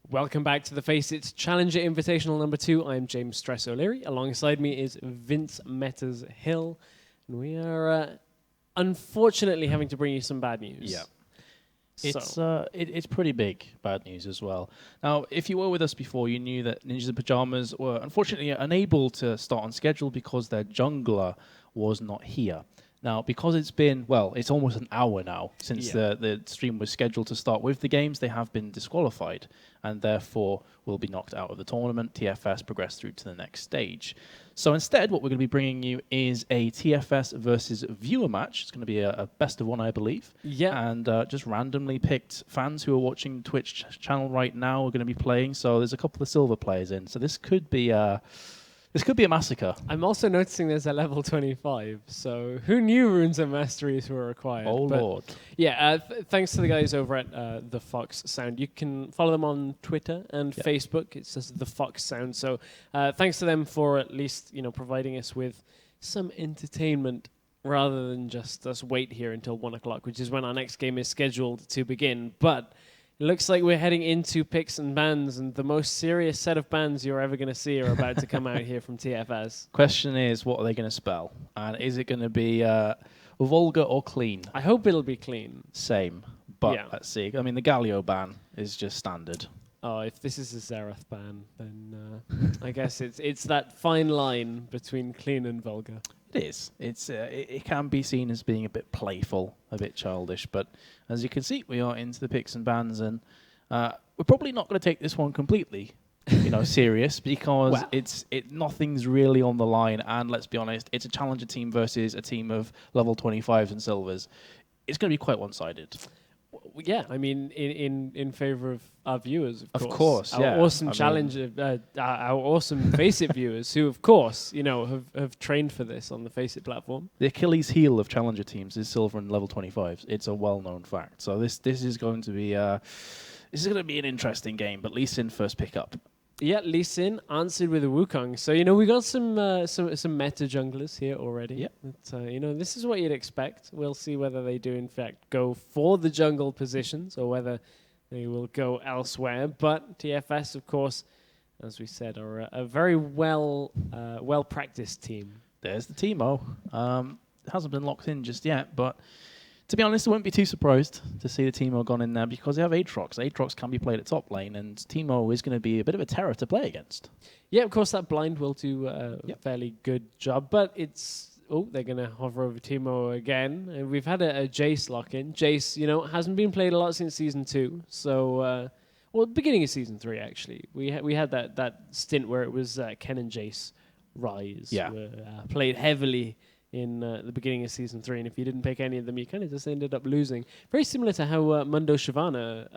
Welcome back to the FACEIT Challenger Invitational number 2. I'm James Stress O'Leary. Alongside me is Vince Metuz Hill. And we are unfortunately having to bring you some bad news. Yeah. It's pretty big bad news as well. Now, if you were with us before, you knew that Ninjas in Pyjamas were unfortunately unable to start on schedule because their jungler was not here. Now, because it's been, well, it's almost an hour now since the stream was scheduled to start with the games, they have been disqualified and therefore will be knocked out of the tournament. TFS progressed through to the next stage. So instead, what we're going to be bringing you is a TFS versus viewer match. It's going to be a best of one, I believe. Yeah. And just randomly picked fans who are watching Twitch channel right now are going to be playing. So there's a couple of silver players in. So this could be a massacre. I'm also noticing there's a level 25, so who knew runes and masteries were required? Oh, Lord. Yeah, thanks to the guys over at The Fox Sound. You can follow them on Twitter and Facebook. It says The Fox Sound. So thanks to them for at least providing us with some entertainment rather than just us wait here until 1 o'clock, which is when our next game is scheduled to begin. But it looks like we're heading into picks and bans, and the most serious set of bans you're ever going to see are about to come out here from TFS. Question is, what are they going to spell? And is it going to be vulgar or clean? I hope it'll be clean. Same, but let's see. I mean, the Galio ban is just standard. Oh, if this is a Xerath ban, then I guess it's that fine line between clean and vulgar. It is. It can be seen as being a bit playful, a bit childish, but as you can see, we are into the picks and bans, and we're probably not going to take this one completely, serious because nothing's really on the line. And let's be honest, it's a challenger team versus a team of level 25s and silvers. It's going to be quite one-sided. Yeah, I mean, in favor of our viewers, of course. Our awesome challenger, our awesome FACEIT viewers, who, of course, have trained for this on the FACEIT platform. The Achilles heel of challenger teams is silver and level 25s. It's a well-known fact. So this is going to be an interesting game. But Lee Sin first pick up. Yeah, Lee Sin answered with a Wukong. So, we got some meta junglers here already. Yeah. This is what you'd expect. We'll see whether they do, in fact, go for the jungle positions or whether they will go elsewhere. But TFS, of course, as we said, are a very well-practiced team. There's the Teemo. It hasn't been locked in just yet, but to be honest, I wouldn't be too surprised to see the Teemo gone in there because they have Aatrox. Aatrox can be played at top lane, and Teemo is going to be a bit of a terror to play against. Yeah, of course, that blind will do a fairly good job, but it's... Oh, they're going to hover over Teemo again. And we've had a Jace lock-in. Jace, hasn't been played a lot since Season 2, so... beginning of Season 3, actually. We had that stint where it was Ken and Jace Rise. Yeah. Were, played heavily in the beginning of Season 3, and if you didn't pick any of them, you kind of just ended up losing. Very similar to how Mundo Shyvana,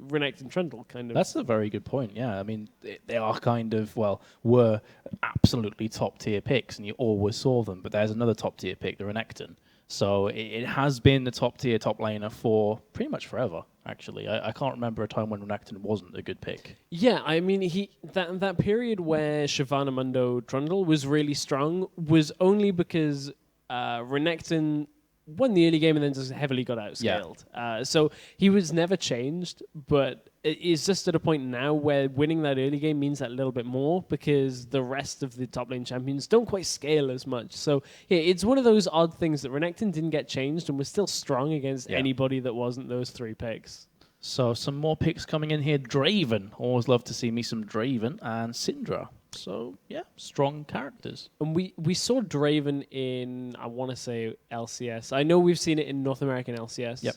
Renekton Trundle kind of... That's a very good point, yeah. I mean, they are kind of, were absolutely top-tier picks, and you always saw them, but there's another top-tier pick, the Renekton. So it has been the top-tier top laner for pretty much forever, actually. I can't remember a time when Renekton wasn't a good pick. Yeah, I mean, that period where Shyvana Mundo Trundle was really strong was only because Renekton won the early game and then just heavily got outscaled. Yeah. So he was never changed, but it's just at a point now where winning that early game means that little bit more because the rest of the top lane champions don't quite scale as much. So yeah, it's one of those odd things that Renekton didn't get changed and was still strong against anybody that wasn't those 3 picks. So some more picks coming in here. Draven. Always love to see me some Draven. And Syndra. So, yeah, strong characters. And we saw Draven in, I want to say, LCS. I know we've seen it in North American LCS. Yep.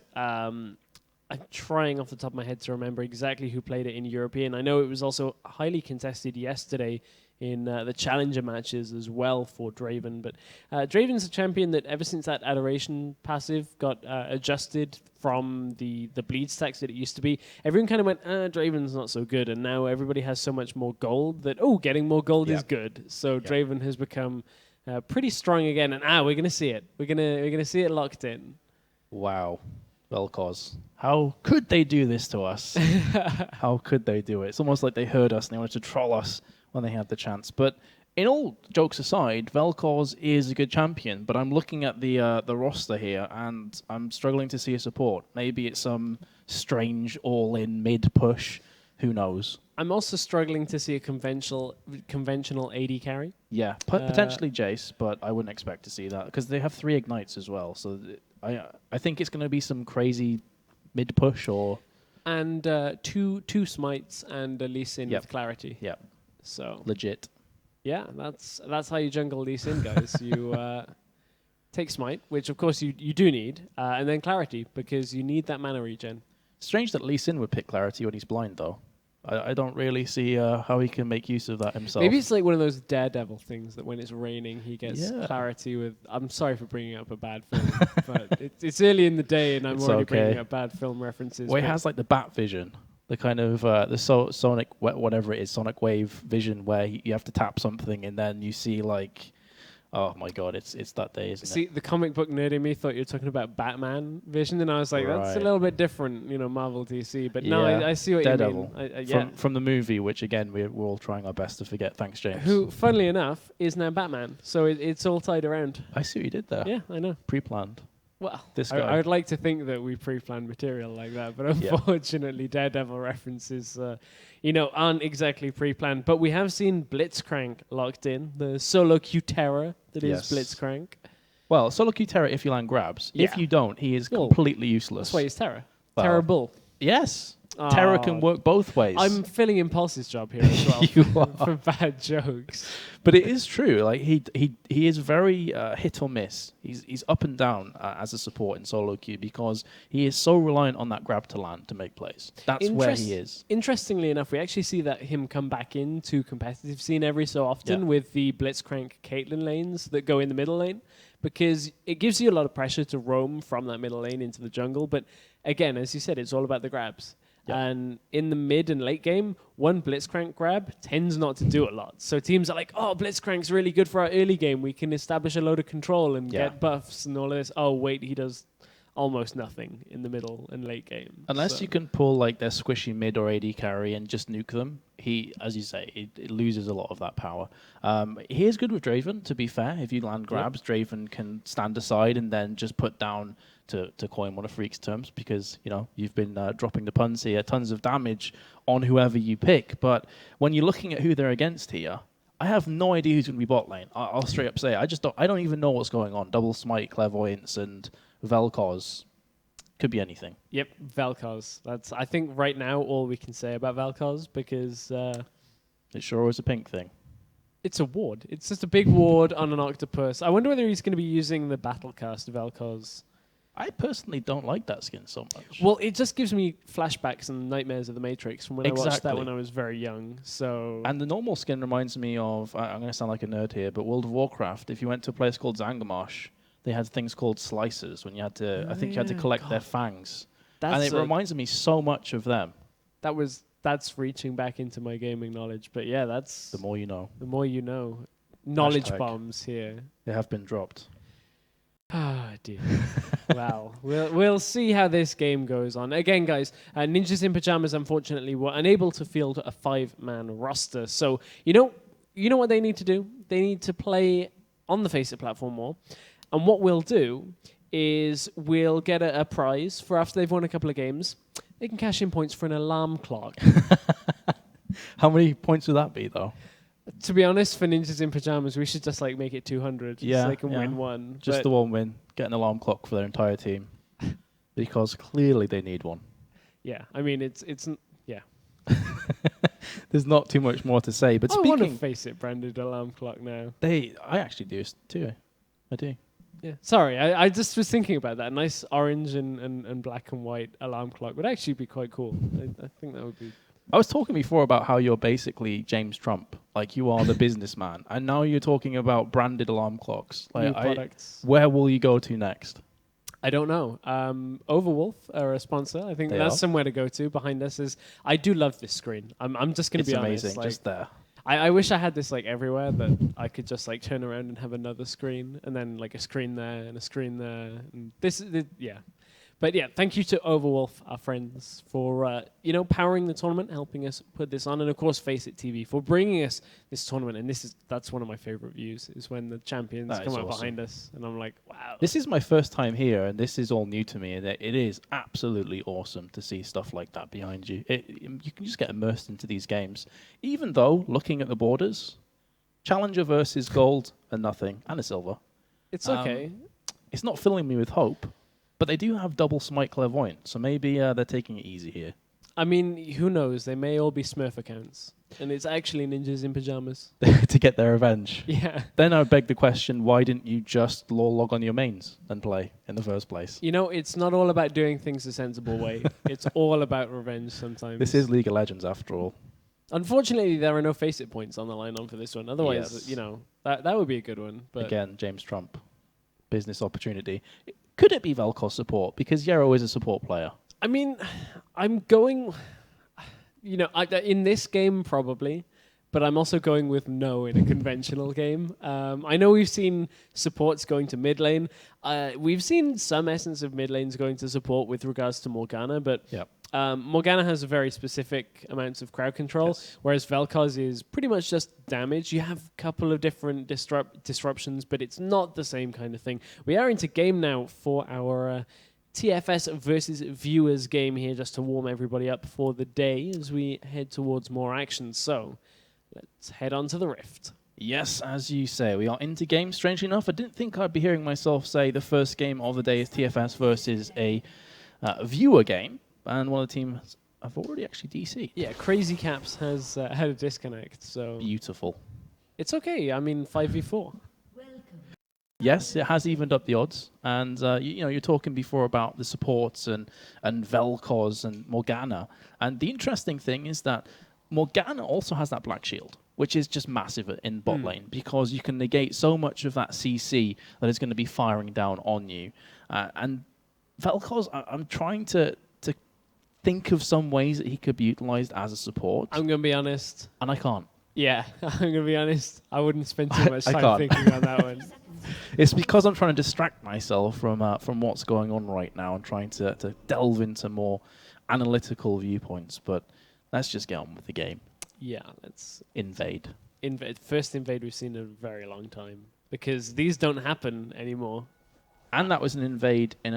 I'm trying off the top of my head to remember exactly who played it in European. I know it was also highly contested yesterday in the Challenger matches as well for Draven. But Draven's a champion that ever since that Adoration passive got adjusted from the bleed stacks that it used to be, everyone kind of went, Draven's not so good. And now everybody has so much more gold that, getting more gold is good. So Draven has become pretty strong again. And we're going to see it. We're gonna see it locked in. Wow. Vel'Koz. How could they do this to us? How could they do it? It's almost like they heard us and they wanted to troll us when they had the chance. But in all jokes aside, Vel'Koz is a good champion, but I'm looking at the roster here and I'm struggling to see a support. Maybe it's some strange all-in mid-push Who knows? I'm also struggling to see a conventional AD carry. Yeah, potentially Jace, but I wouldn't expect to see that because they have 3 ignites as well. So I think it's going to be some crazy mid push or two smites and a Lee Sin with clarity. Yeah, so legit. Yeah, that's how you jungle Lee Sin, guys. You take smite, which of course you do need, and then clarity because you need that mana regen. Strange that Lee Sin would pick clarity when he's blind, though. I don't really see how he can make use of that himself. Maybe it's like one of those Daredevil things that when it's raining, he gets clarity with... I'm sorry for bringing up a bad film, but it's early in the day and I'm already bringing up bad film references. Well, it has like the bat vision, the kind of the sonic, whatever it is, sonic wave vision where you have to tap something and then you see like... Oh my god, it's that day, isn't it? See, the comic book nerd in me thought you were talking about Batman vision, and I was like, that's a little bit different, Marvel DC. But no, I see what Daredevil. you mean. From the movie, which again we're all trying our best to forget. Thanks, James. Who, funnily enough, is now Batman. So it's all tied around. I see what you did there. Yeah, I know. Pre-planned. Well, this guy. I would like to think that we pre-planned material like that, but unfortunately, Daredevil references, aren't exactly pre-planned. But we have seen Blitzcrank locked in, the solo Q-Terror that is Blitzcrank. Well, solo Q-Terror if you land grabs. Yeah. If you don't, he is completely useless. That's why he's Terror. Well, Terrible. Yes. Terror can work both ways. I'm filling Impulse's job here as well for bad jokes. But it is true. Like he is very hit or miss. He's up and down as a support in solo queue because he is so reliant on that grab to land to make plays. That's where he is. Interestingly enough, we actually see that him come back into competitive scene every so often with the Blitzcrank Caitlyn lanes that go in the middle lane because it gives you a lot of pressure to roam from that middle lane into the jungle. But again, as you said, it's all about the grabs. Yep. And in the mid and late game, one Blitzcrank grab tends not to do a lot. So teams are like, oh, Blitzcrank's really good for our early game. We can establish a load of control and get buffs and all of this. Oh, wait, he does almost nothing in the middle and late game. Unless you can pull like their squishy mid or AD carry and just nuke them, he, as you say, it loses a lot of that power. He is good with Draven, to be fair. If you land grabs, Draven can stand aside and then just put down... To coin one of Freak's terms, because you've been dropping the puns here, tons of damage on whoever you pick. But when you're looking at who they're against here, I have no idea who's going to be bot lane. I'll straight up say I don't even know what's going on. Double Smite, Clairvoyance, and Vel'Koz could be anything. Yep, Vel'Koz. That's I think right now all we can say about Vel'Koz because it sure is a pink thing. It's a ward. It's just a big ward on an octopus. I wonder whether he's going to be using the Battlecast Vel'Koz. I personally don't like that skin so much. Well, it just gives me flashbacks and nightmares of the Matrix from when I watched that when I was very young. So, and the normal skin reminds me of, I'm going to sound like a nerd here, but World of Warcraft, if you went to a place called Zangarmarsh, they had things called slicers when you had to, I think you had to collect their fangs. And it reminds me so much of them. That's reaching back into my gaming knowledge. But yeah, that's... The more you know. The more you know. Knowledge bombs here. They have been dropped. Ah, dear. Well, we'll see how this game goes on. Again, guys, Ninjas in Pajamas, unfortunately, were unable to field a 5-man roster. So, you know what they need to do? They need to play on the FACEIT platform more. And what we'll do is we'll get a prize for after they've won a couple of games. They can cash in points for an alarm clock. How many points would that be, though? To be honest, for Ninjas in Pajamas, we should just make it 200 so they can win one. Just the one win. Get an alarm clock for their entire team. Because clearly they need one. Yeah, I mean, it's There's not too much more to say. But I want to FACEIT branded alarm clock now. I actually do too. I do. Yeah. Sorry, I just was thinking about that. A nice orange and black and white alarm clock would actually be quite cool. I think that would be... I was talking before about how you're basically James Trump, like you are the businessman, and now you're talking about branded alarm clocks. New products. Where will you go to next? I don't know. Overwolf are a sponsor. I think that's somewhere to go to. Behind us is. I do love this screen. I'm just going to be honest. It's amazing, just there. I wish I had this everywhere, that I could just turn around and have another screen, and then a screen there and a screen there. And this is But yeah, thank you to Overwolf, our friends, for powering the tournament, helping us put this on, and of course FACEIT TV for bringing us this tournament. And that's one of my favorite views, is when the champions come up behind us, and I'm like, wow. This is my first time here, and this is all new to me. And it is absolutely awesome to see stuff like that behind you. You can just get immersed into these games, even though looking at the borders, Challenger versus Gold and nothing, and a silver. It's okay. It's not filling me with hope. But they do have double Smite Clairvoyant, so maybe they're taking it easy here. I mean, who knows? They may all be Smurf accounts. And it's actually ninjas in pajamas. To get their revenge. Yeah. Then I beg the question, why didn't you just log on your mains and play in the first place? You know, it's not all about doing things a sensible way. It's all about revenge sometimes. This is League of Legends, after all. Unfortunately, there are no FACEIT points on the line on for this one. Otherwise, that would be a good one. But again, James Trump. Business opportunity. Could it be Vel'Koz support? Because Yero is a support player. I mean, I'm going... in this game, probably. But I'm also going with no in a conventional game. I know we've seen supports going to mid lane. We've seen some essence of mid lanes going to support with regards to Morgana, but Morgana has a very specific amounts of crowd control, whereas Vel'Koz is pretty much just damage. You have a couple of different disruptions, but it's not the same kind of thing. We are into game now for our TFS versus viewers game here, just to warm everybody up for the day as we head towards more action. So let's head on to the Rift. Yes, as you say, we are into game. Strangely enough, I didn't think I'd be hearing myself say the first game of the day is TFS versus a viewer game. And one of the teams have already actually DC'd. Yeah, Crazy Caps has had a disconnect, so... Beautiful. It's okay, I mean, 5v4. Yes, it has evened up the odds. And, you're talking before about the supports and Vel'Koz and Morgana. And the interesting thing is that Morgana also has that Black Shield, which is just massive in bot lane, because you can negate so much of that CC that is going to be firing down on you. And Vel'Koz, I'm trying to think of some ways that he could be utilized as a support. I'm going to be honest. And I can't. Yeah, I'm going to be honest. I wouldn't spend too much time thinking on that one. It's because I'm trying to distract myself from what's going on right now and trying to delve into more analytical viewpoints. But let's just get on with the game. Yeah, let's... Invade. First invade we've seen in a very long time, because these don't happen anymore. And that was an invade in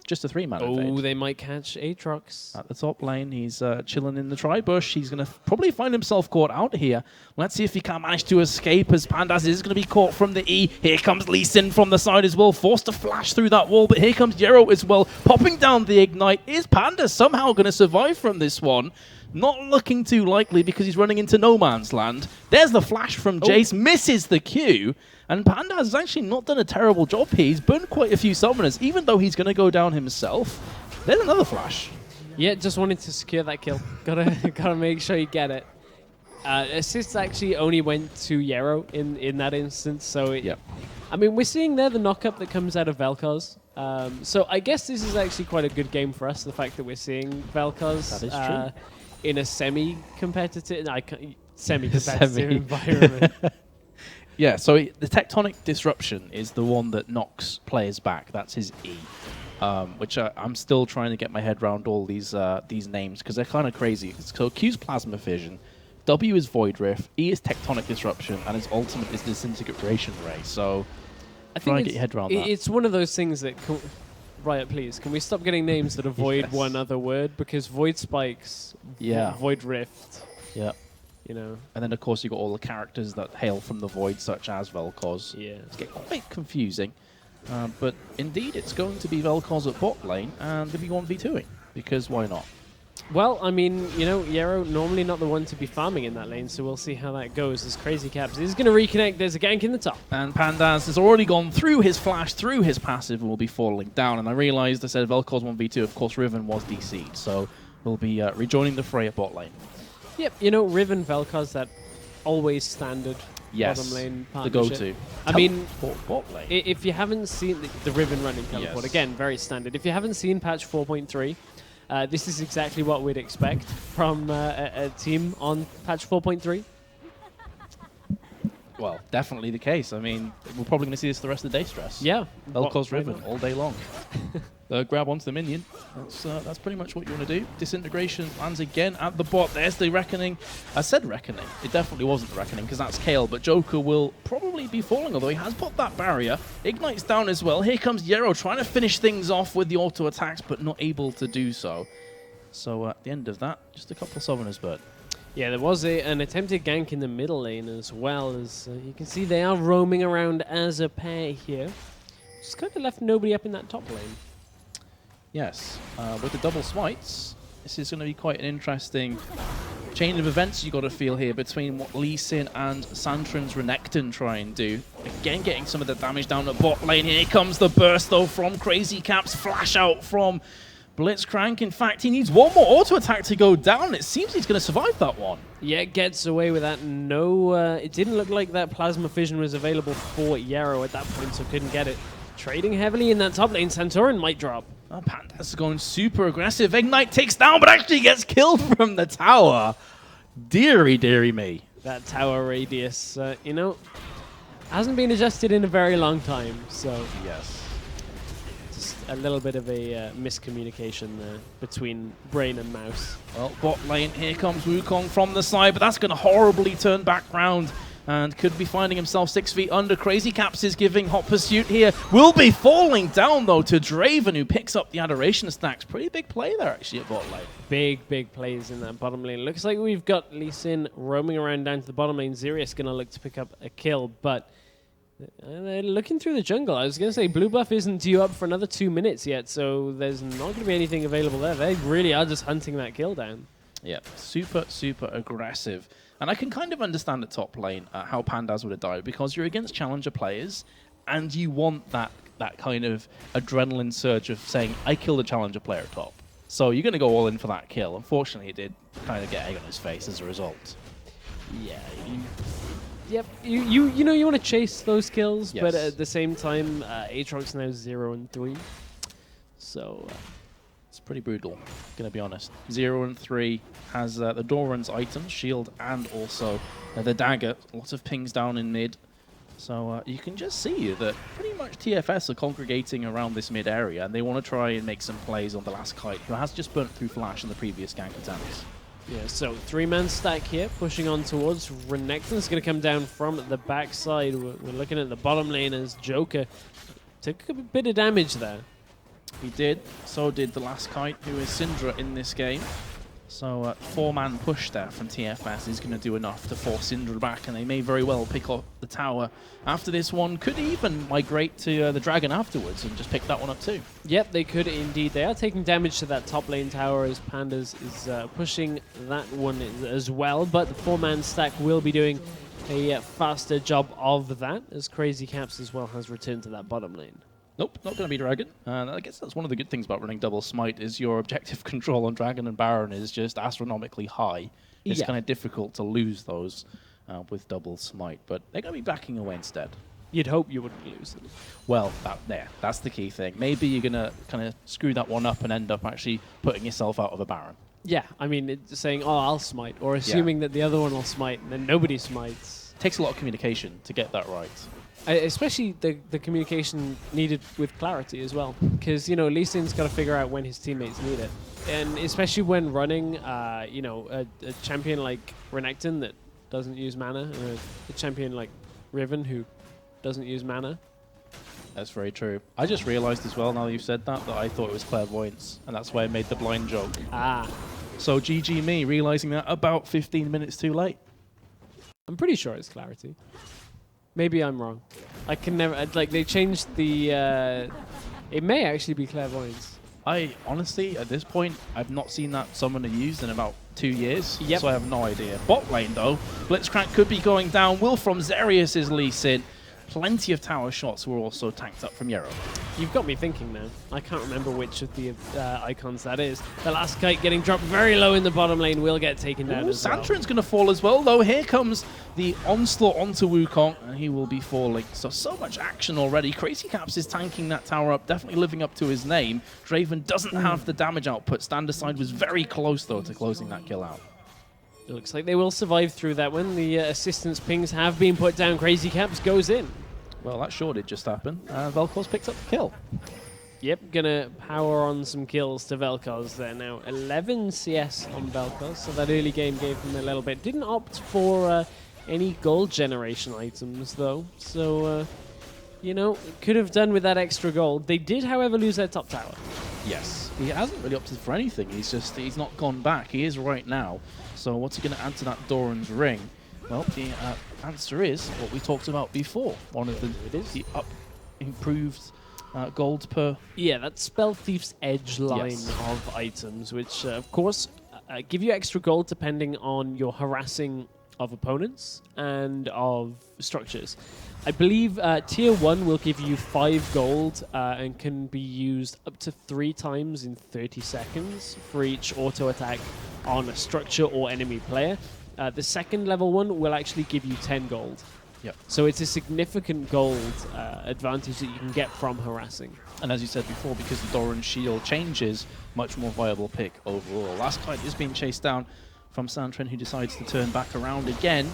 just a 3-man invade. Oh, they might catch Aatrox. At the top lane, he's chilling in the tri-bush. He's going to probably find himself caught out here. Let's see if he can manage to escape, as Pandas is going to be caught from the E. Here comes Lee Sin from the side as well, forced to flash through that wall. But here comes Yero as well, popping down the Ignite. Is Pandas somehow going to survive from this one? Not looking too likely, because he's running into no man's land. There's the flash from Jace, misses the Q. And Panda has actually not done a terrible job here. He's burned quite a few summoners, even though he's going to go down himself. There's another flash. Yeah, just wanted to secure that kill. Gotta make sure you get it. Assists actually only went to Yero in that instance, so I mean, we're seeing there the knock-up that comes out of Vel'Koz. So I guess this is actually quite a good game for us, the fact that we're seeing Vel'Koz. That is true. In a semi-competitive environment. Yeah, so the Tectonic Disruption is the one that knocks players back. That's his E, which I'm still trying to get my head around all these names, because they're kind of crazy. So Q's Plasma Fission, W is Void Rift, E is Tectonic Disruption, and his ultimate is Disintegration Ray. So try and get your head around that. It's one of those things that... Riot, please, can we stop getting names that avoid one other word? Because Void Spikes, Void Rift... Yeah. You know. And then, of course, you've got all the characters that hail from the void, such as Vel'Koz. Yeah. It's getting quite confusing. But indeed, it's going to be Vel'Koz at bot lane and the V1v2ing, because why not? Well, I mean, Yero normally not the one to be farming in that lane, so we'll see how that goes. As Crazy Caps is going to reconnect. There's a gank in the top. And Pandas has already gone through his flash, through his passive, and will be falling down. And I realized I said Vel'Koz 1v2. Of course, Riven was DC'd, so we'll be rejoining the fray at bot lane. Yep, Riven Vel'Koz, that always standard bottom lane partnership. The go-to. I mean, bot lane. If you haven't seen the Riven running teleport, again, very standard. If you haven't seen patch 4.3, this is exactly what we'd expect from a team on patch 4.3. Well, definitely the case. I mean, we're probably going to see this the rest of the day, Stress. Yeah. Vel'Koz Riven all day long. the grab onto the minion. That's pretty much what you want to do. Disintegration lands again at the bot. There's the Reckoning. I said Reckoning. It definitely wasn't the Reckoning because that's Kale, but Joker will probably be falling, although he has put that barrier. Ignite's down as well. Here comes Yero trying to finish things off with the auto attacks, but not able to do so. So at the end of that, just a couple of Summoners, but yeah, there was an attempted gank in the middle lane as well. As you can see, they are roaming around as a pair here. Just kind of left nobody up in that top lane. yes, with the double smites, this is going to be quite an interesting chain of events you got to feel here between what Lee Sin and Santrin's Renekton try and do. Again, getting some of the damage down the bot lane. Here comes the burst, though, from Crazy Caps. Flash out from Blitzcrank. In fact, he needs one more auto attack to go down. It seems he's going to survive that one. Yeah, gets away with that. No, it didn't look like that Plasma Fission was available for Yarrow at that point, so couldn't get it. Trading heavily in that top lane. Santorin might drop. Oh, Pandas is going super aggressive. Ignite takes down, but actually gets killed from the tower. Deary, deary me. That tower radius, you know, hasn't been adjusted in a very long time, so Yes. just a little bit of a miscommunication there between brain and mouse. Well, bot lane, here comes Wukong from the side, but that's going to horribly turn back round and could be finding himself 6 feet under. Crazy Caps is giving hot pursuit here. Will be falling down, though, to Draven, who picks up the Adoration stacks. Pretty big play there, actually, at bot lane. Big plays in that bottom lane. Looks like we've got Lee Sin roaming around down to the bottom lane. Zerius going to look to pick up a kill, but they're looking through the jungle. I was going to say blue buff isn't due up for another 2 minutes yet, so there's not going to be anything available there. They really are just hunting that kill down. Yeah, super aggressive. And I can kind of understand at top lane how Pandas would have died, because you're against challenger players and you want that kind of adrenaline surge of saying, I killed a challenger player at top. So you're going to go all in for that kill. Unfortunately, it did kind of get egg on his face as a result. Yeah, you know you want to chase those kills, Yes. but at the same time, Aatrox's now 0-3. So It's pretty brutal, gonna be honest. 0-3 has the Doran's items, shield, and also the dagger. Lots of pings down in mid. So you can just see that pretty much TFS are congregating around this mid area, and they want to try and make some plays on the last kite, who has just burnt through Flash in the previous gank attempts. yeah, so 3-man stack here, pushing on towards Renekton. It's going to come down from the backside. We're looking at the bottom lane as Joker took a bit of damage there. He did. So did the last kite, who is Syndra in this game. So 4-man push there from TFS is going to do enough to force Syndra back, and they may very well pick up the tower after this one. Could even migrate to the dragon afterwards and just pick that one up too. Yep, they could indeed. They are taking damage to that top lane tower as Pandas is pushing that one as well, but the 4-man stack will be doing a faster job of that, as Crazy Caps as well has returned to that bottom lane. Nope, not going to be Dragon. And I guess that's one of the good things about running double smite, is your objective control on Dragon and Baron is just astronomically high. It's Yeah. kind of difficult to lose those with double smite, but they're going to be backing away instead. You'd hope you wouldn't lose them. Well, that's the key thing. Maybe you're going to kind of screw that one up and end up actually putting yourself out of a Baron. Yeah, I mean, it's saying, oh, I'll smite, or assuming that the other one will smite, and then nobody smites. Takes a lot of communication to get that right. Especially the communication needed with clarity as well, because you know Lee Sin's got to figure out when his teammates need it, and especially when running, you know, a champion like Renekton that doesn't use mana, and a champion like Riven who doesn't use mana. That's very true. I just realized as well, now that you've said that I thought it was clairvoyance, and that's why I made the blind joke. Ah, So GG me, realizing that about 15 minutes too late. I'm pretty sure it's clarity. Maybe I'm wrong. I can never like they changed the. It may actually be clairvoyance. I honestly, at this point, I've not seen that summoner used in about 2 years, Yep. so I have no idea. Bot lane, though, Blitzcrank could be going down. Will from Zerius is Lee Sin. Plenty of tower shots were also tanked up from Yarrow. You've got me thinking now. I can't remember which of the icons that is. The last kite getting dropped very low in the bottom lane will get taken down as well. Santrin's going to fall as well, though. Here comes the onslaught onto Wukong, and he will be falling. So much action already. Crazy Caps is tanking that tower up, definitely living up to his name. Draven doesn't have the damage output. Standerside was very close, though, to closing that kill out. It looks like they will survive through that one. The assistance pings have been put down. Crazy Caps goes in. Well, that sure did just happen. Vel'Koz picked up the kill. Yep, gonna power on some kills to Vel'Koz there now. 11 CS on Vel'Koz, so that early game gave him a little bit. Didn't opt for any gold generation items though, so you know, could have done with that extra gold. They did, however, lose their top tower. Yes, he hasn't really opted for anything. He's not gone back. He is right now. So what's he going to add to that Doran's ring? Well, the answer is what we talked about before. One of the improved gold per... Yeah, that's Spell Thief's Edge line of items, which, of course, give you extra gold depending on your harassing of opponents and of structures. I believe Tier 1 will give you 5 gold and can be used up to 3 times in 30 seconds for each auto attack on a structure or enemy player. The second level one will actually give you 10 gold. Yep. So it's a significant gold advantage that you can get from harassing. And as you said before, because the Doran shield changes, much more viable pick overall. Last kite is being chased down from Santren, who decides to turn back around again.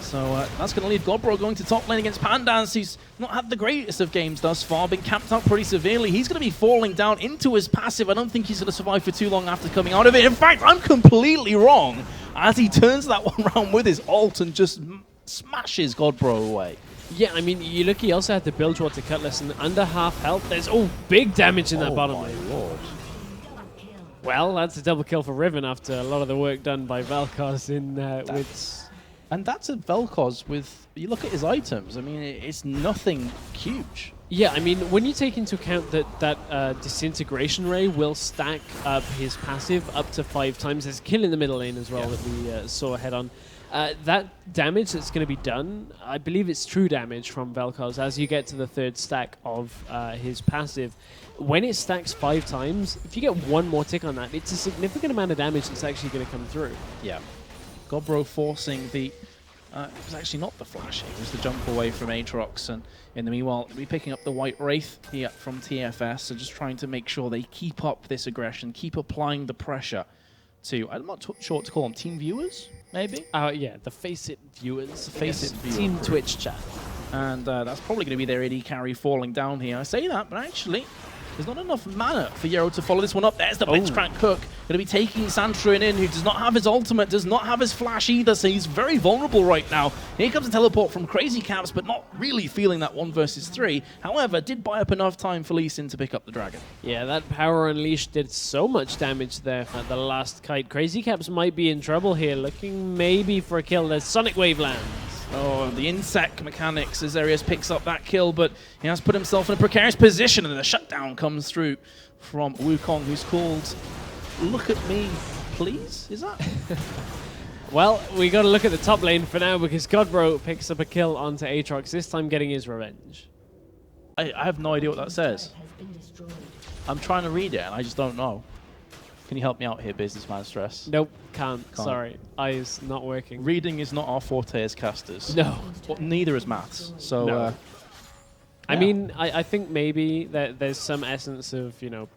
So that's going to leave Godbro going to top lane against Pandance, who's not had the greatest of games thus far, been camped out pretty severely. He's going to be falling down into his passive. I don't think he's going to survive for too long after coming out of it. In fact, I'm completely wrong as he turns that one round with his ult and just smashes Godbro away. Yeah, I mean, you look, he also had the Bilgewater Cutlass and under half health. There's big damage in that bottom lane. Oh my lord. Well, that's a double kill for Riven after a lot of the work done by Vel'Koz in with... And that's a Vel'Koz with, you look at his items, I mean, it's nothing huge. Yeah, I mean, when you take into account that Disintegration Ray will stack up his passive up to 5 times. There's a kill in the middle lane as well that we saw head on. That damage that's going to be done, I believe it's true damage from Vel'Koz as you get to the 3rd stack of his passive. When it stacks 5 times, if you get one more tick on that, it's a significant amount of damage that's actually going to come through. Yeah. Godbro forcing the... it was actually not the flashing, it was the jump away from Aatrox, and in the meanwhile, we're picking up the White Wraith here from TFS, and just trying to make sure they keep up this aggression, keep applying the pressure to, I'm not sure what to call them, team viewers, maybe? Yeah, the FACEIT viewers. FACEIT viewers. Team Twitch chat. And that's probably going to be their AD carry falling down here. I say that, but actually... there's not enough mana for Yero to follow this one up. There's the Blitzcrank Hook. Going to be taking Santren in, who does not have his ultimate, does not have his flash either, so he's very vulnerable right now. Here comes a teleport from Crazy Caps, but not really feeling that 1 versus 3. However, did buy up enough time for Lee Sin to pick up the dragon. Yeah, that Power Unleash did so much damage there at the last kite. Crazy Caps might be in trouble here, looking maybe for a kill. There's Sonic Wave lands. Oh, the insect mechanics as Arius picks up that kill, but he has put himself in a precarious position, and the shutdown comes through from Wukong, who's called Look at Me, Please? Is that? Well, we got to look at the top lane for now because Godbro picks up a kill onto Aatrox, this time getting his revenge. I have no idea what that says. I'm trying to read it, and I just don't know. Can you help me out here, businessman stress? Nope, can't. Sorry. Eyes not working. Reading is not our forte as casters. No. Well, neither is maths. So, no. I mean, I think maybe that there's some essence of, you know,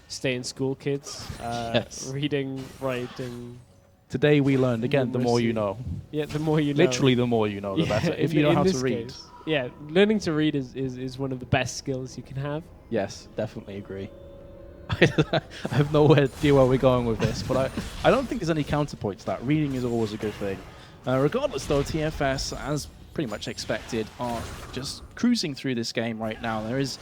stay in school kids. Yes. Reading, writing. Today we learned, again, the more you know. Yeah, the more you know. Literally the more you know, the better. If you know how to read. Case, yeah, learning to read is one of the best skills you can have. Yes, definitely agree. I have no idea where we're going with this, but I don't think there's any counterpoint to that. Reading is always a good thing. Regardless, though, TFS, as pretty much expected, are just cruising through this game right now. There is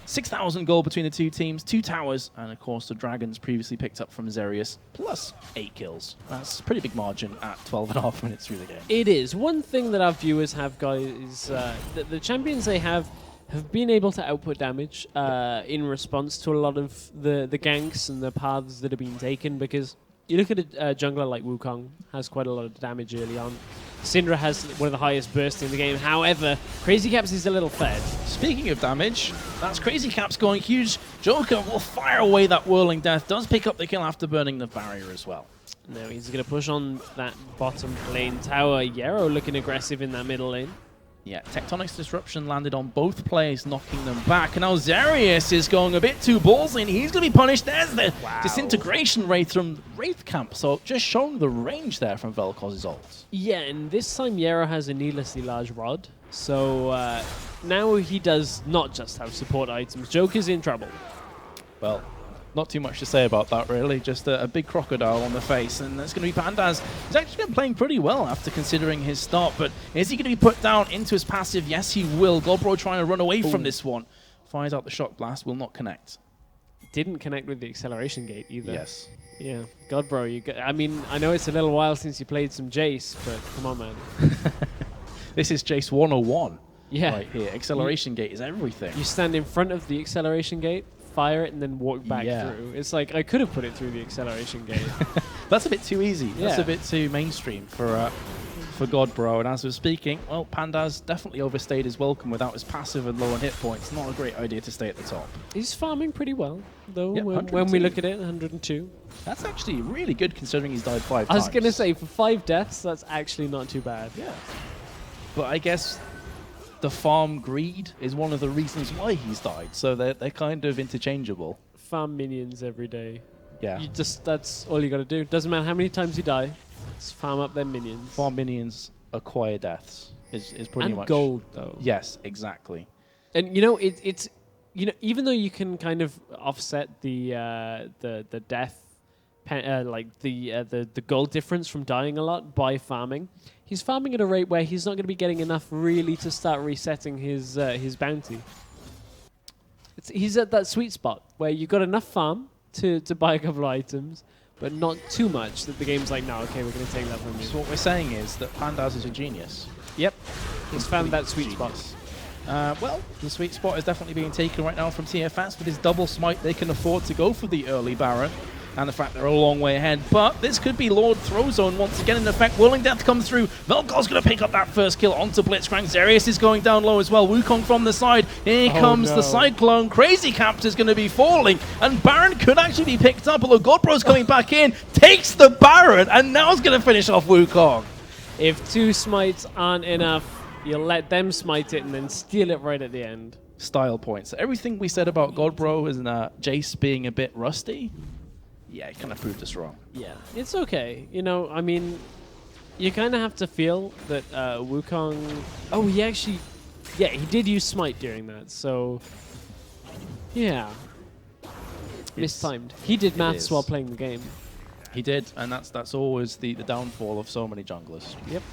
6,000 gold between the two teams, 2 towers, and of course the Dragons previously picked up from Xerius, plus 8 kills. That's a pretty big margin at 12.5 minutes through the game. It is. One thing that our viewers have got is the champions they have been able to output damage in response to a lot of the ganks and the paths that have been taken, because you look at a jungler like Wukong, has quite a lot of damage early on. Syndra has one of the highest bursts in the game. However, Crazy Caps is a little fed. Speaking of damage, that's Crazy Caps going huge. Joker will fire away that Whirling Death, does pick up the kill after burning the barrier as well. Now he's going to push on that bottom lane tower. Yero looking aggressive in that middle lane. Yeah, Tectonic's Disruption landed on both players, knocking them back. And now Xerius is going a bit too ballsy, and he's going to be punished. There's the Disintegration Wraith from Wraith Camp. So just showing the range there from Vel'Koz's ult. Yeah, and this time Yero has a needlessly large rod. So now he does not just have support items. Joker's in trouble. Well, not too much to say about that, really. Just a big crocodile on the face, and that's going to be Pandas. He's actually been playing pretty well after considering his start, but is he going to be put down into his passive? Yes, he will. Godbro trying to run away from this one. Fires out the shock blast, will not connect. Didn't connect with the acceleration gate either. Yes. Yeah, Godbro, I mean, I know it's a little while since you played some Jace, but come on, man. This is Jace 101 Yeah. right here. Acceleration gate is everything. You stand in front of the acceleration gate, fire it, and then walk back through. It's like, I could have put it through the acceleration gate. That's a bit too easy. Yeah. That's a bit too mainstream for Godbro. And as we're speaking, well, Pandas definitely overstayed his welcome without his passive and low on hit points. Not a great idea to stay at the top. He's farming pretty well, though, Yep, when we look at it, 102. That's actually really good considering he's died 5 times. I was going to say, for 5 deaths, that's actually not too bad. Yeah. But I guess the farm greed is one of the reasons why he's died. So they're kind of interchangeable. Farm minions every day. Yeah. That's all you got to do. Doesn't matter how many times you die, just farm up their minions. Farm minions acquire deaths is pretty much. And gold, though. Yes, exactly. And you know, it's even though you can kind of offset the death, the gold difference from dying a lot by farming, he's farming at a rate where he's not going to be getting enough really to start resetting his bounty. He's at that sweet spot where you got enough farm to buy a couple of items, but not too much that the game's like, no, okay, we're going to take that from you. So what we're saying is that Pandas is a genius. Yep, he's found that sweet spot. Well, the sweet spot is definitely being taken right now from TFS. With his double smite, they can afford to go for the early Baron. And the fact they're a long way ahead. But this could be Lord Throw Zone once again in effect. Whirling Death comes through. Vel'Koz's going to pick up that first kill onto Blitzcrank. Zerius is going down low as well. Wukong from the side. Here comes the Cyclone. Crazy Caps is going to be falling. And Baron could actually be picked up. Although Godbro's coming back in. Takes the Baron. And now is going to finish off Wukong. If 2 smites aren't enough, you'll let them smite it and then steal it right at the end. Style points. Everything we said about Godbro and Jace being a bit rusty. Yeah, it kind of proved us wrong. Yeah, it's okay. You know, I mean, you kind of have to feel that Wukong... Oh, he actually... Yeah, he did use Smite during that, so... Yeah. Mistimed. He did maths while playing the game. He did, and that's always the downfall of so many junglers. Yep.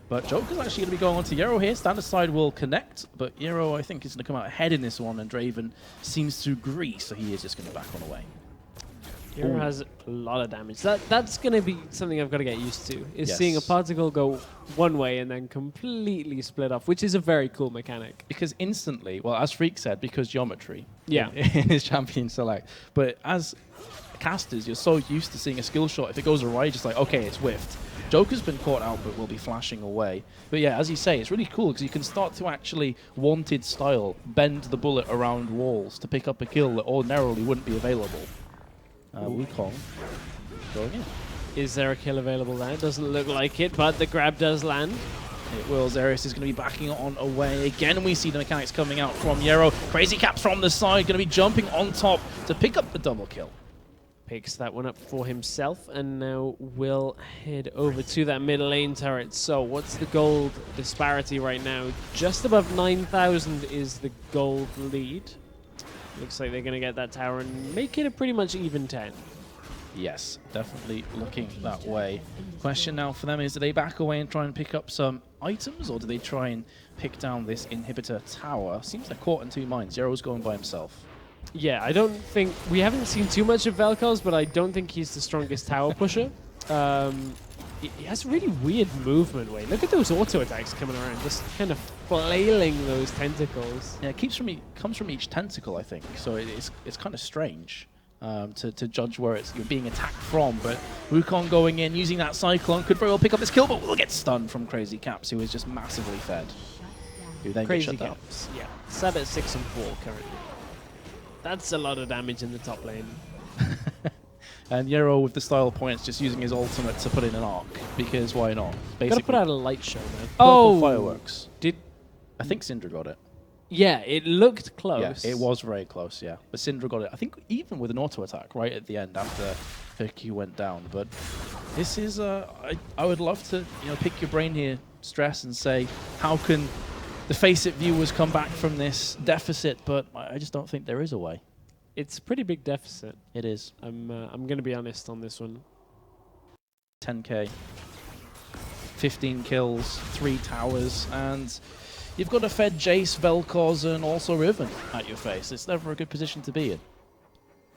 But Joker's actually going to be going on to Yero here. Standard side will connect, but Yero, I think, is going to come out ahead in this one, and Draven seems to agree, so he is just going to back on away. Hero has a lot of damage. That's going to be something I've got to get used to, is seeing a particle go one way and then completely split off, which is a very cool mechanic. Because instantly, well, as Freak said, because geometry in his champion select. But as casters, you're so used to seeing a skill shot. If it goes awry, just like, okay, it's whiffed. Joker's been caught out, but will be flashing away. But yeah, as you say, it's really cool because you can start to actually wanted style bend the bullet around walls to pick up a kill that ordinarily wouldn't be available. Wukong going in. Is there a kill available there? Doesn't look like it, but the grab does land. It will. Zerius is going to be backing on away again, and we see the mechanics coming out from Yero. Crazy Caps from the side, going to be jumping on top to pick up the double kill. Picks that one up for himself, and now will head over to that mid lane turret. So what's the gold disparity right now? Just above 9,000 is the gold lead. Looks like they're going to get that tower and make it a pretty much even 10. Yes, definitely looking that way. Question now for them is, do they back away and try and pick up some items, or do they try and pick down this inhibitor tower? Seems they're caught in 2 minds. Zero's going by himself. Yeah, I don't think... We haven't seen too much of Vel'Koz, but I don't think he's the strongest tower pusher. He has really weird movement way. Look at those auto attacks coming around, just kind of flailing those tentacles. Yeah, it comes from each tentacle, I think. So it's kind of strange to judge where you're being attacked from. But Wukong going in, using that Cyclone, could very well pick up this kill, but will get stunned from Crazy Caps, who is just massively fed. Who then gets shut down. Yeah, sub at 6 and 4 currently. That's a lot of damage in the top lane. And Yero with the style points, just using his ultimate to put in an arc, because why not? Basically, gotta put out a light show, man. Oh, fireworks. I think Syndra got it. Yeah, it looked close. Yeah, it was very close, yeah. But Syndra got it, I think, even with an auto attack right at the end after her Q went down. But this is, I would love to, pick your brain here, Stress, and say, how can the FACEIT viewers come back from this deficit? But I just don't think there is a way. It's a pretty big deficit. It is. I'm going to be honest on this one. 10k. 15 kills, 3 towers, and you've got a fed Jace, Vel'Koz, and also Riven at your face. It's never a good position to be in.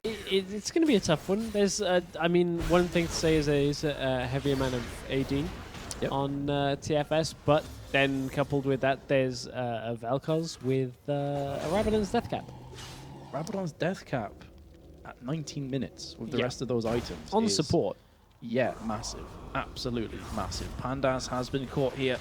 It's going to be a tough one. There's, I mean, one thing to say is a heavy amount of AD on TFS, but then coupled with that, there's a Vel'Koz with a Rabadon's Death Cap. Rabadon's Death Cap at 19 minutes with the rest of those items. On support. Yeah, massive. Absolutely massive. Pandas has been caught here.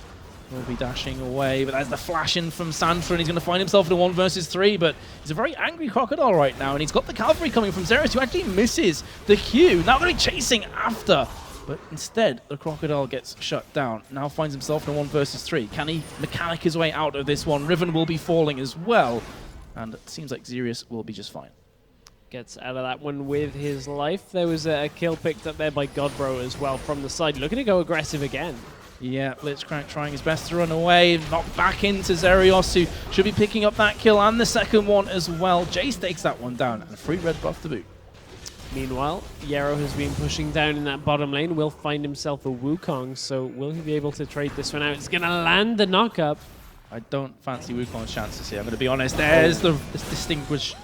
Will be dashing away, but there's the flash in from Santra, and he's going to find himself in a 1 versus 3, but he's a very angry Crocodile right now, and he's got the cavalry coming from Xerius, who actually misses the Q. Now they're chasing after, but instead the Crocodile gets shut down. Now finds himself in a 1 versus 3. Can he mechanic his way out of this one? Riven will be falling as well, and it seems like Xerius will be just fine. Gets out of that one with his life. There was a kill picked up there by Godbro as well from the side, looking to go aggressive again. Yeah, Blitzcrank trying his best to run away, knocked back into Xerios, who should be picking up that kill and the second one as well. Jace takes that one down, and a free red buff to boot. Meanwhile, Yarrow has been pushing down in that bottom lane, will find himself a Wukong, so will he be able to trade this one out? It's going to land the knock-up. I don't fancy Wukong's chances here, I'm going to be honest. There's the distinguish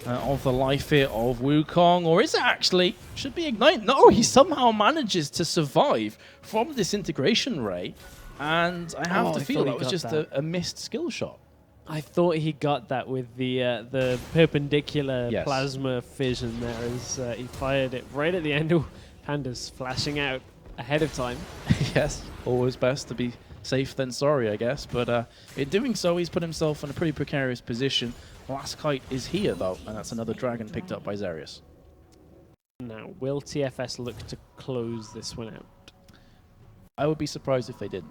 of the life here of Wukong, or is it actually? Should be Ignite. No, he somehow manages to survive from the Disintegration Ray, and I have to feel that was just a missed skill shot. I thought he got that with the perpendicular plasma fission there as he fired it right at the end. Of Pandas flashing out ahead of time. Yes, always best to be safe than sorry, I guess, but in doing so, he's put himself in a pretty precarious position. Last kite is here, though, and that's another dragon picked up by Xerius. Now, will TFS look to close this one out? I would be surprised if they didn't.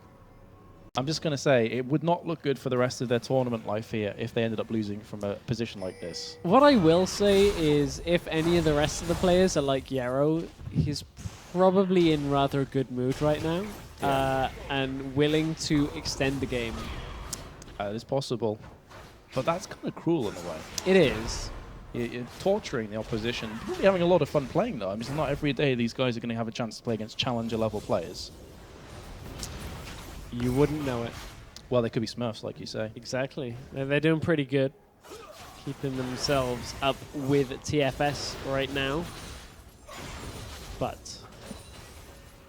I'm just going to say, it would not look good for the rest of their tournament life here if they ended up losing from a position like this. What I will say is, if any of the rest of the players are like Yarrow, he's probably in rather a good mood right now, and willing to extend the game. It is possible. But that's kind of cruel in a way. It is. You're torturing the opposition. You're really having a lot of fun playing, though. I mean, it's not every day these guys are going to have a chance to play against challenger-level players. You wouldn't know it. Well, they could be Smurfs, like you say. Exactly. They're doing pretty good. Keeping themselves up with TFS right now. But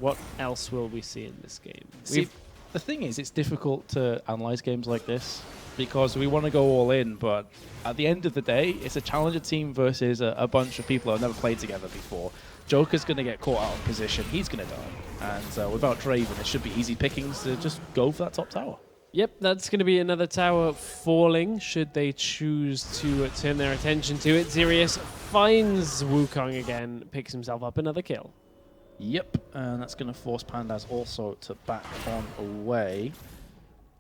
what else will we see in this game? See, the thing is, it's difficult to analyze games like this, because we want to go all in, but at the end of the day, it's a challenger team versus a bunch of people who have never played together before. Joker's going to get caught out of position. He's going to die. And without Draven, it should be easy pickings to just go for that top tower. Yep, that's going to be another tower falling, should they choose to turn their attention to it. Xerius finds Wukong again, picks himself up another kill. Yep, and that's going to force Pandas also to back on away.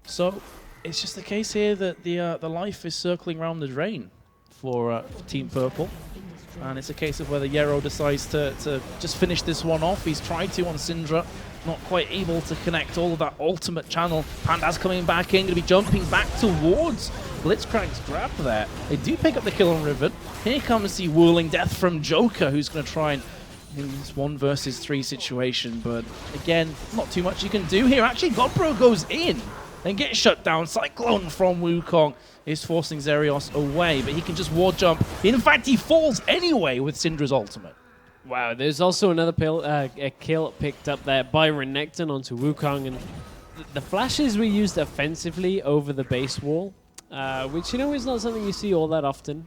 So it's just the case here that the life is circling around the drain for Team Purple. And it's a case of whether Yarrow decides to just finish this one off. He's tried to on Syndra, not quite able to connect all of that ultimate channel. Pandas coming back in, going to be jumping back towards Blitzcrank's grab there. They do pick up the kill on Riven. Here comes the whirling death from Joker, who's going to try and in this 1 versus 3 situation. But again, not too much you can do here. Actually, Godbro goes in and gets shut down. Cyclone from Wukong is forcing Xerios away, but he can just ward jump. In fact, he falls anyway with Syndra's ultimate. Wow, there's also another a kill picked up there by Renekton onto Wukong, and the flashes were used offensively over the base wall, which, you know, is not something you see all that often.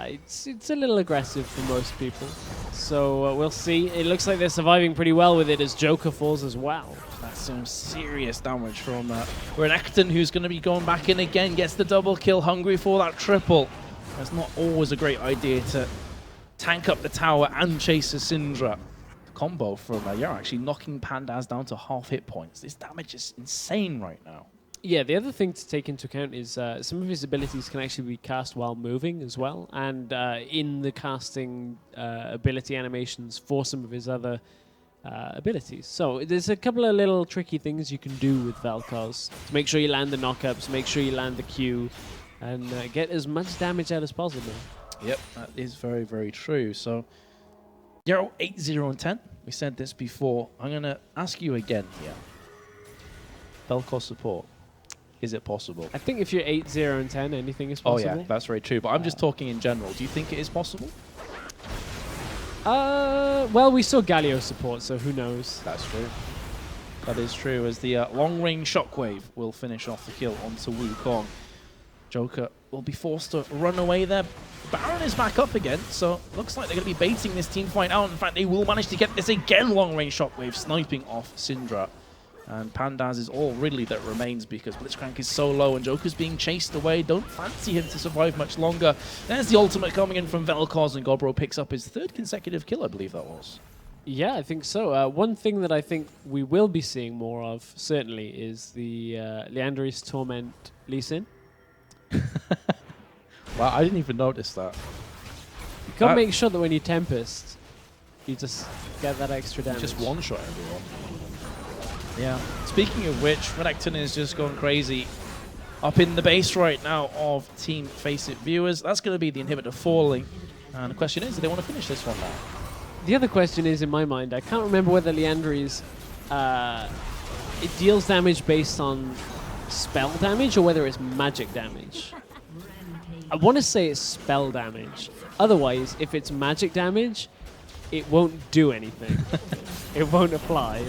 It's a little aggressive for most people, so we'll see. It looks like they're surviving pretty well with it as Joker falls as well. That's some serious damage from Renekton, who's going to be going back in again, gets the double kill, hungry for that triple. That's not always a great idea to tank up the tower and chase a Syndra. The combo from Yarrow actually knocking Pandas down to half hit points. This damage is insane right now. Yeah, the other thing to take into account is some of his abilities can actually be cast while moving as well, and in the casting ability animations for some of his other abilities. So there's a couple of little tricky things you can do with Vel'Koz to make sure you land the knockups, make sure you land the Q, and get as much damage out as possible. Yep, that is very, very true. So, Yarrow 8-0-10. We said this before. I'm going to ask you again here. Vel'Koz support. Is it possible? I think if you're 8-0-10, anything is possible. Oh, yeah, that's very true. But I'm just talking in general. Do you think it is possible? Well, we saw Galio support, so who knows? That's true. That is true, as the long-range shockwave will finish off the kill onto Wukong. Joker will be forced to run away there. Baron is back up again, so looks like they're going to be baiting this team fight out. In fact, they will manage to get this again, long-range shockwave, sniping off Syndra. And Pandaz is all really that remains because Blitzcrank is so low and Joker's being chased away. Don't fancy him to survive much longer. There's the ultimate coming in from Vel'Koz, and Gobro picks up his 3rd consecutive kill, I believe that was. Yeah, I think so. One thing that I think we will be seeing more of, certainly, is the Liandry's Torment Lee Sin. Wow, I didn't even notice that. You got to make sure that when you Tempest, you just get that extra damage. Just one-shot everyone. Yeah. Speaking of which, Renekton is just going crazy up in the base right now of Team FACEIT viewers. That's going to be the inhibitor falling. And the question is, do they want to finish this one now? The other question is, in my mind, I can't remember whether Liandry's it deals damage based on spell damage or whether it's magic damage. I want to say it's spell damage. Otherwise, if it's magic damage, it won't do anything. It won't apply.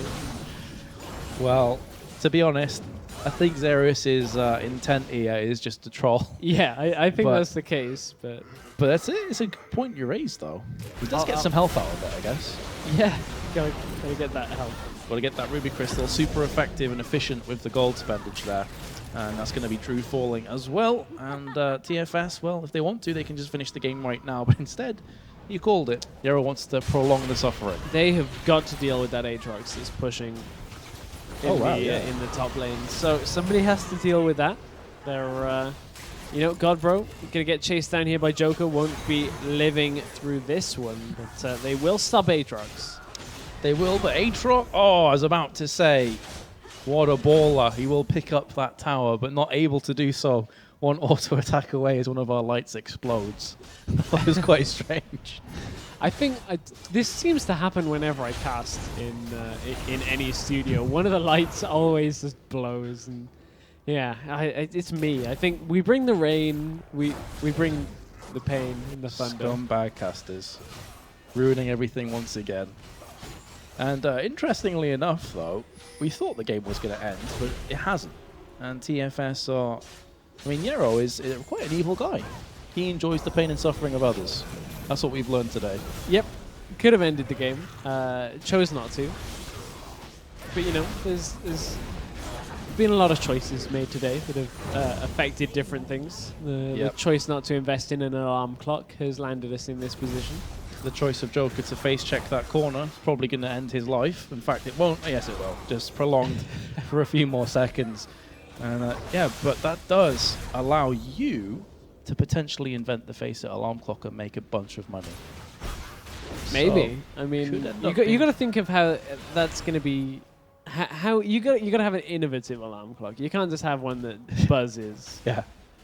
Well, to be honest, I think Xerius's intent here is just to troll. Yeah, I think that's the case, but that's it. It's a good point you raised, though. He does get some health out of it, I guess. Yeah, gotta get that health. Gotta get that Ruby Crystal. Super effective and efficient with the gold spendage there. And that's going to be true falling as well. And TFS, well, if they want to, they can just finish the game right now. But instead, you called it. Yarrow wants to prolong the suffering. They have got to deal with that Aatrox that's pushing in the top lane. So somebody has to deal with that. They're, Godbro gonna get chased down here by Joker. Won't be living through this one, but they will stop Aatrox. They will, but Aatrox, I was about to say, what a baller. He will pick up that tower, but not able to do so. One auto attack away as one of our lights explodes. That was quite strange. I think this seems to happen whenever I cast in any studio. One of the lights always just blows, and yeah, it's me. I think we bring the rain, we bring the pain and the thunder. Scumbag casters, ruining everything once again. And interestingly enough, though, we thought the game was going to end, but it hasn't. And TFS are, Yarrow is quite an evil guy. He enjoys the pain and suffering of others. That's what we've learned today. Yep. Could have ended the game. Chose not to. But, there's been a lot of choices made today that have affected different things. The choice not to invest in an alarm clock has landed us in this position. The choice of Joker to face check that corner is probably going to end his life. In fact, it won't. Yes, it will. Just prolonged for a few more seconds. And but that does allow you to potentially invent the FACEIT alarm clock and make a bunch of money. Maybe. So, you got to think of how that's going to be. How you got to have an innovative alarm clock. You can't just have one that buzzes. Yeah.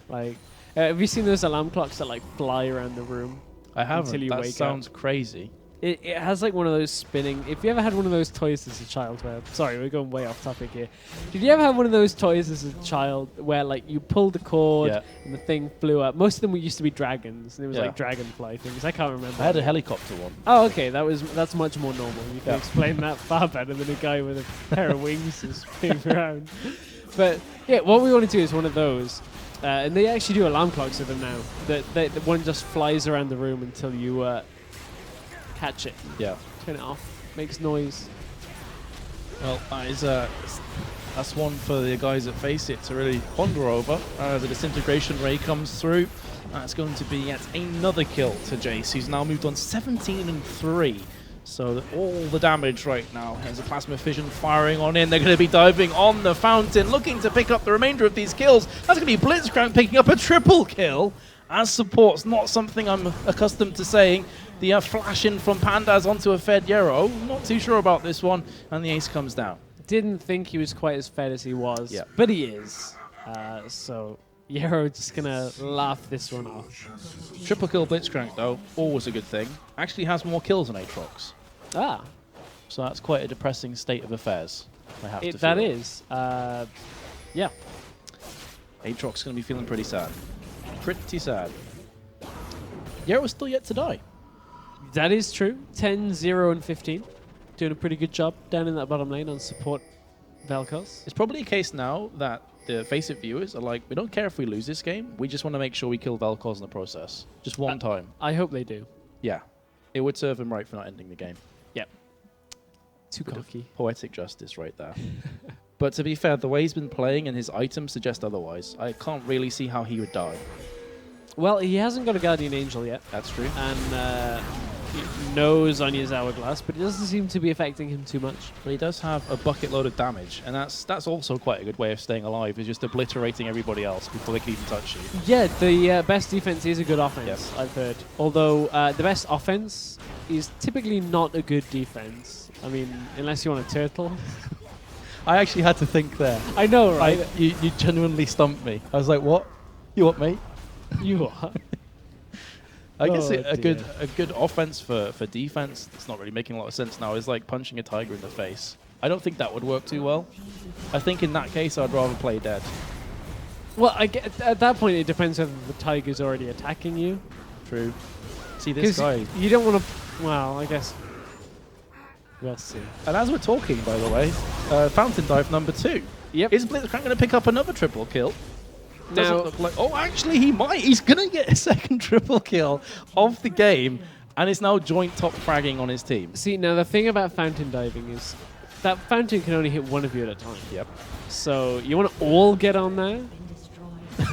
Like, have you seen those alarm clocks that fly around the room? I haven't. Until you that wake sounds up? Crazy. It has one of those spinning. If you ever had one of those toys as a child, sorry, we're going way off topic here. Did you ever have one of those toys as a child where you pulled the cord and the thing flew up? Most of them used to be dragons, and it was dragonfly things. I can't remember. I had a helicopter one. Oh, okay, that's much more normal. You can explain that far better than a guy with a pair of wings just spinning around. But yeah, what we want to do is one of those. And they actually do alarm clocks with them now. The one just flies around the room until you catch it. Yeah. Turn it off. Makes noise. Well, that's one for the guys at FACEIT to really ponder over. The disintegration ray comes through. That's going to be yet another kill to Jace, who's now moved on 17-3. So all the damage right now. There's a plasma fission firing on in. They're going to be diving on the fountain, looking to pick up the remainder of these kills. That's going to be Blitzcrank picking up a triple kill. As support's not something I'm accustomed to saying. The flash in from Pandaz onto a fed Yarrow. Not too sure about this one. And the ace comes down. Didn't think he was quite as fed as he was, but he is. So Yero just gonna laugh this one off. Triple kill Blitzcrank, though, always a good thing. Actually has more kills than Aatrox. Ah. So that's quite a depressing state of affairs, I have to feel. That is. Yeah. Aatrox going to be feeling pretty sad. Pretty sad. Yero's still yet to die. That is true. 10, 0, and 15. Doing a pretty good job down in that bottom lane on support Vel'Koz. It's probably a case now that the FACEIT viewers are like, we don't care if we lose this game. We just want to make sure we kill Vel'Koz in the process. Just one time. I hope they do. Yeah. It would serve him right for not ending the game. Yep. Too cocky. Poetic justice right there. But to be fair, the way he's been playing and his items suggest otherwise. I can't really see how he would die. Well, he hasn't got a Guardian Angel yet. That's true. And he knows Anya's Hourglass, but it doesn't seem to be affecting him too much. But he does have a bucket load of damage, and that's also quite a good way of staying alive, is just obliterating everybody else before they can even touch you. Yeah, the best defense is a good offense, Yes. I've heard. Although the best offense is typically not a good defense. I mean, unless you want a turtle. I actually had to think there. I know, right? You genuinely stumped me. I was like, what? You what, mate? You are. I guess Oh, a good offense for defense, it's not really making a lot of sense now, is like punching a tiger in the face. I don't think that would work too well. I think in that case, I'd rather play dead. Well, at that point, it depends whether the tiger's already attacking you. True. See, this guy... You don't want to... Well, I guess... We'll see. And as we're talking, by the way, Fountain Dive number 2. Yep. Is Blitzcrank going to pick up another triple kill? Now, Look like, oh, actually, he might. He's going to get a second triple kill of the game, and is now joint top fragging on his team. see, now the thing about fountain diving is that fountain can only hit one of you at a time. Yep. So you want to all get on there.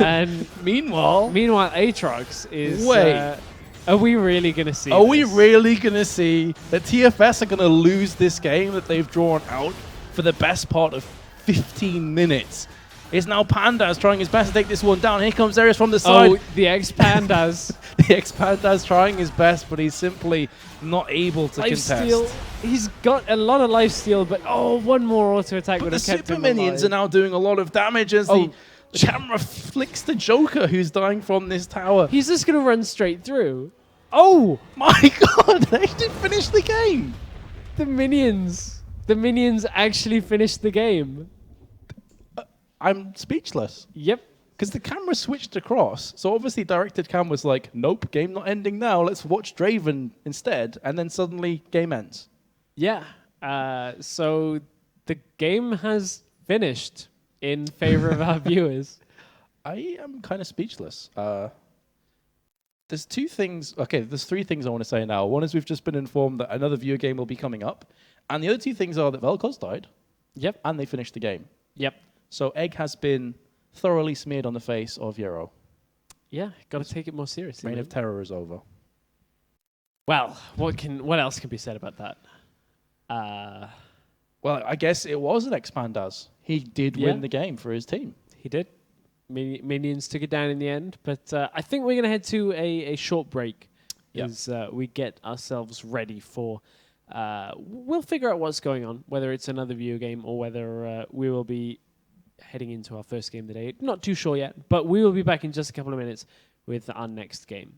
And Meanwhile, Aatrox is... Wait. Are we really going to see are we this? really going to see that TFS are going to lose this game that they've drawn out for the best part of 15 minutes? It's now Pandas trying his best to take this one down. Here comes Darius from the side. Oh, the X-Pandas. The X-Pandas trying his best, but he's simply not able to contest. Lifesteal. He's got a lot of lifesteal, but one more auto attack But would the have kept super him minions alive. are now doing a lot of damage as the camera flicks the Joker who's dying from this tower. He's just going to run straight through. Oh! My god, they did finish the game. The minions. The minions actually finished the game. I'm speechless. Yep. Because the camera switched across, so obviously directed cam was like, nope, game not ending now, let's watch Draven instead, and then suddenly game ends. Yeah. So the game has finished in favor of our viewers. I am kind of speechless. There's three things I want to say now. One is we've just been informed that another viewer game will be coming up, and the other two things are that Vel'Koz died, Yep. and they finished the game. Yep. So Egg has been thoroughly smeared on the face of Yero. Yeah, got to take it more seriously. Reign man. of Terror is over. Well, what else can be said about that? Well, I guess it was an X-Pandas. He did win the game for his team. He did. Minions took it down in the end, but I think we're going to head to a short break as we get ourselves ready for... we'll figure out what's going on, whether it's another video game or whether we will be heading into our first game today. Not too sure yet, but we will be back in just a couple of minutes with our next game.